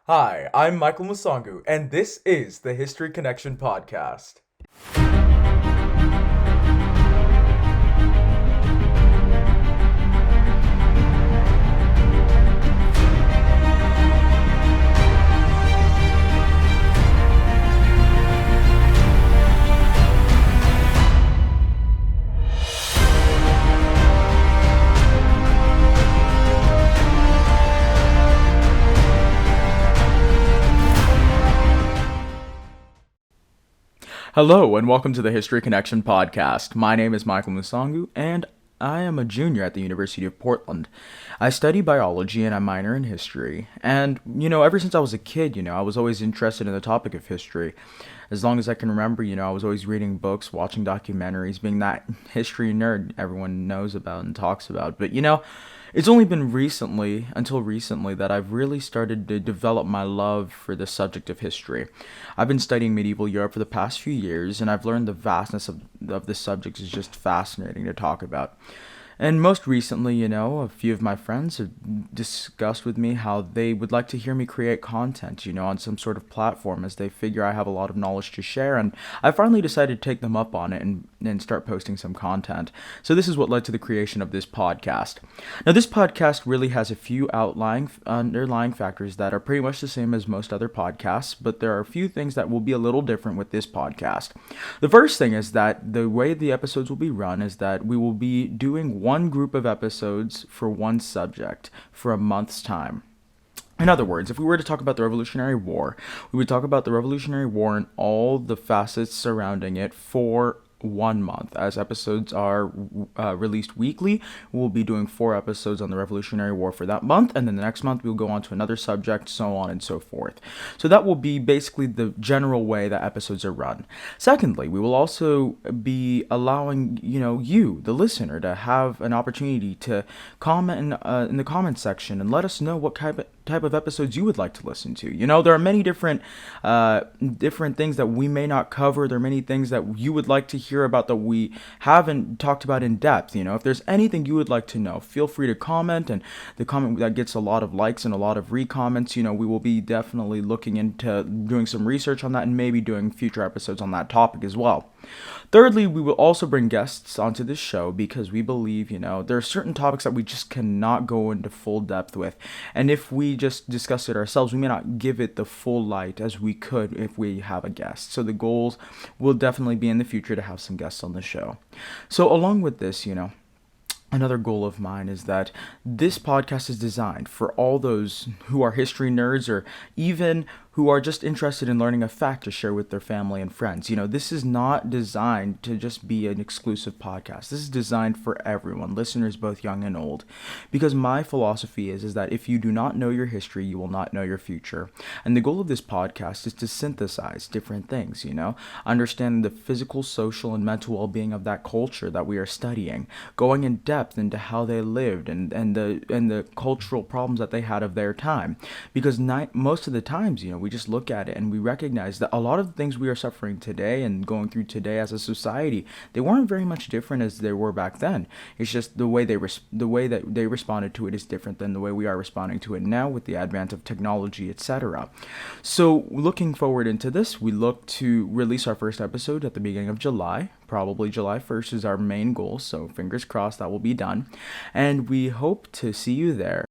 Hi, I'm Michael Musangu, and this is the History Connection podcast. Hello, and welcome to the History Connection podcast. My name is Michael Musangu, and I am a junior at the University of Portland. I study biology and I minor in history. And, ever since I was a kid, I was always interested in the topic of history. As long as I can remember, I was always reading books, watching documentaries, being that history nerd everyone knows about and talks about. But, it's only been until recently, that I've really started to develop my love for the subject of history. I've been studying medieval Europe for the past few years, and I've learned the vastness of this subject is just fascinating to talk about. And most recently, a few of my friends have discussed with me how they would like to hear me create content, on some sort of platform, as they figure I have a lot of knowledge to share. And I finally decided to take them up on it and start posting some content. So this is what led to the creation of this podcast. Now, this podcast really has a few underlying factors that are pretty much the same as most other podcasts, but there are a few things that will be a little different with this podcast. The first thing is that the way the episodes will be run is that we will be doing one group of episodes for one subject for a month's time. In other words, if we were to talk about the Revolutionary War, we would talk about the Revolutionary War and all the facets surrounding it for 1 month. As episodes are released weekly, we'll be doing 4 episodes on the Revolutionary War for that month, and then the next month we'll go on to another subject, so on and so forth. So that will be basically the general way that episodes are run. Secondly, we will also be allowing you, the listener, to have an opportunity to comment in the comment section and let us know what type of episodes you would like to listen to. There are many different things that we may not cover. There are many things that you would like to hear about that we haven't talked about in depth. If there's anything you would like to know, feel free to comment, and the comment that gets a lot of likes and a lot of re-comments, we will be definitely looking into doing some research on that and maybe doing future episodes on that topic as well. Thirdly, we will also bring guests onto this show because we believe, there are certain topics that we just cannot go into full depth with. And if we just discuss it ourselves, we may not give it the full light as we could if we have a guest. So the goals will definitely be in the future to have some guests on the show. So along with this, another goal of mine is that this podcast is designed for all those who are history nerds, or even who are just interested in learning a fact to share with their family and friends. This is not designed to just be an exclusive podcast. This is designed for everyone, listeners both young and old. Because my philosophy is that if you do not know your history, you will not know your future. And the goal of this podcast is to synthesize different things, understand the physical, social, and mental well-being of that culture that we are studying, going in depth into how they lived and the cultural problems that they had of their time. Because most of the times, we just look at it and we recognize that a lot of the things we are suffering today and going through today as a society, they weren't very much different as they were back then. It's just the way that they responded to it is different than the way we are responding to it now with the advent of technology, etc. So looking forward into this, we look to release our first episode at the beginning of July. Probably July 1st is our main goal, so fingers crossed that will be done. And we hope to see you there.